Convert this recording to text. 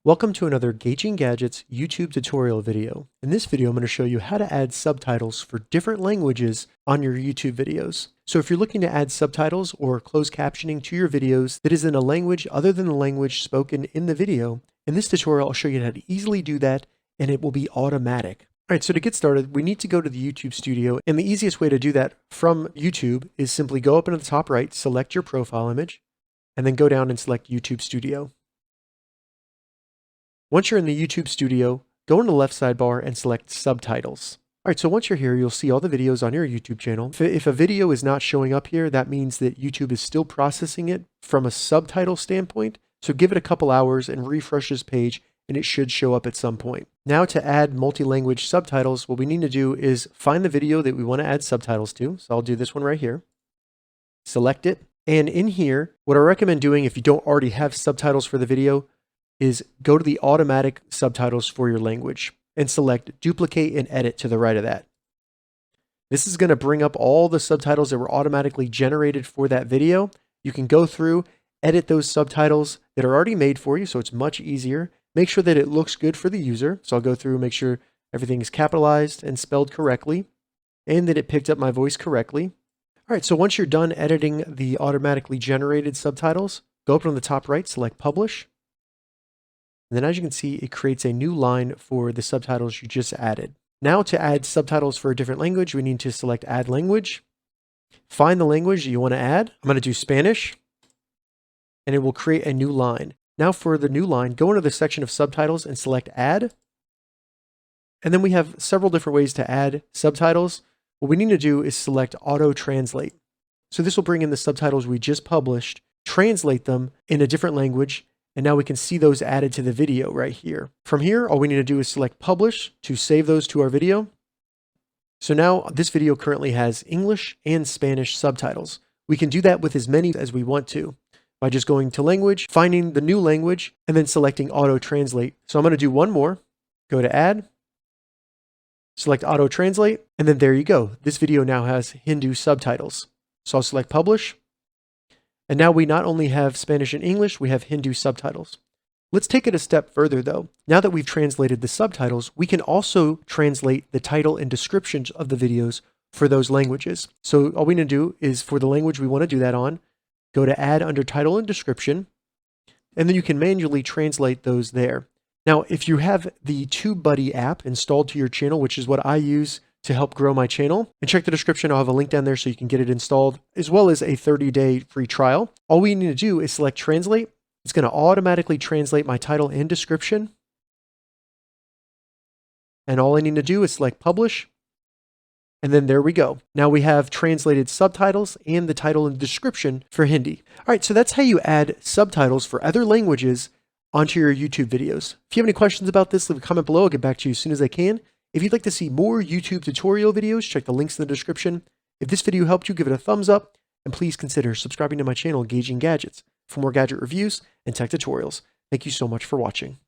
Welcome to another Gauging Gadgets YouTube tutorial video. In this video, I'm going to show you how to add subtitles for different languages on your YouTube videos. So if you're looking to add subtitles or closed captioning to your videos that is in a language other than the language spoken in the video, in this tutorial, I'll show you how to easily do that, and it will be automatic. All right, so to get started, we need to go to the YouTube studio, and the easiest way to do that from YouTube is simply go up into the top right, select your profile image, and then go down and select YouTube Studio. Once you're in the YouTube studio, go into the left sidebar and select subtitles. All right, so once you're here, you'll see all the videos on your YouTube channel. If a video is not showing up here, that means that YouTube is still processing it from a subtitle standpoint. So give it a couple hours and refresh this page, and it should show up at some point. Now to add multi-language subtitles, what we need to do is find the video that we want to add subtitles to. So I'll do this one right here. Select it. And in here, what I recommend doing if you don't already have subtitles for the video is go to the automatic subtitles for your language and select duplicate and edit to the right of that. This is going to bring up all the subtitles that were automatically generated for that video. You can go through, edit those subtitles that are already made for you, so it's much easier. Make sure that it looks good for the user. So I'll go through and make sure everything is capitalized and spelled correctly, and that it picked up my voice correctly. All right, so once you're done editing the automatically generated subtitles, go up on the top right, select Publish. And then as you can see, it creates a new line for the subtitles you just added. Now to add subtitles for a different language, we need to select Add Language. Find the language that you want to add. I'm going to do Spanish, and it will create a new line. Now for the new line, go into the section of subtitles and select Add. And then we have several different ways to add subtitles. What we need to do is select Auto Translate. So this will bring in the subtitles we just published, translate them in a different language, and now we can see those added to the video right here. From here, all we need to do is select Publish to save those to our video. So now this video currently has English and Spanish subtitles. We can do that with as many as we want to by just going to Language, finding the new language, and then selecting Auto Translate. So I'm going to do one more. Go to Add, select Auto Translate, and then there you go. This video now has Hindu subtitles. So I'll select Publish. And now we not only have Spanish and English, we have Hindu subtitles. Let's take it a step further though. Now that we've translated the subtitles, we can also translate the title and descriptions of the videos for those languages. So all we need to do is for the language we want to do that on, go to Add under Title and Description, and then you can manually translate those there. Now, if you have the TubeBuddy app installed to your channel, which is what I use to help grow my channel, and check the description, I'll have a link down there so you can get it installed, as well as a 30-day free trial. All we need to do is select Translate. It's going to automatically translate my title and description. And all I need to do is select Publish. And then there we go. Now we have translated subtitles and the title and description for Hindi. All right, so that's how you add subtitles for other languages onto your YouTube videos. If you have any questions about this, leave a comment below. I'll get back to you as soon as I can. If you'd like to see more YouTube tutorial videos, check the links in the description. If this video helped you, give it a thumbs up, and please consider subscribing to my channel, Gauging Gadgets, for more gadget reviews and tech tutorials. Thank you so much for watching.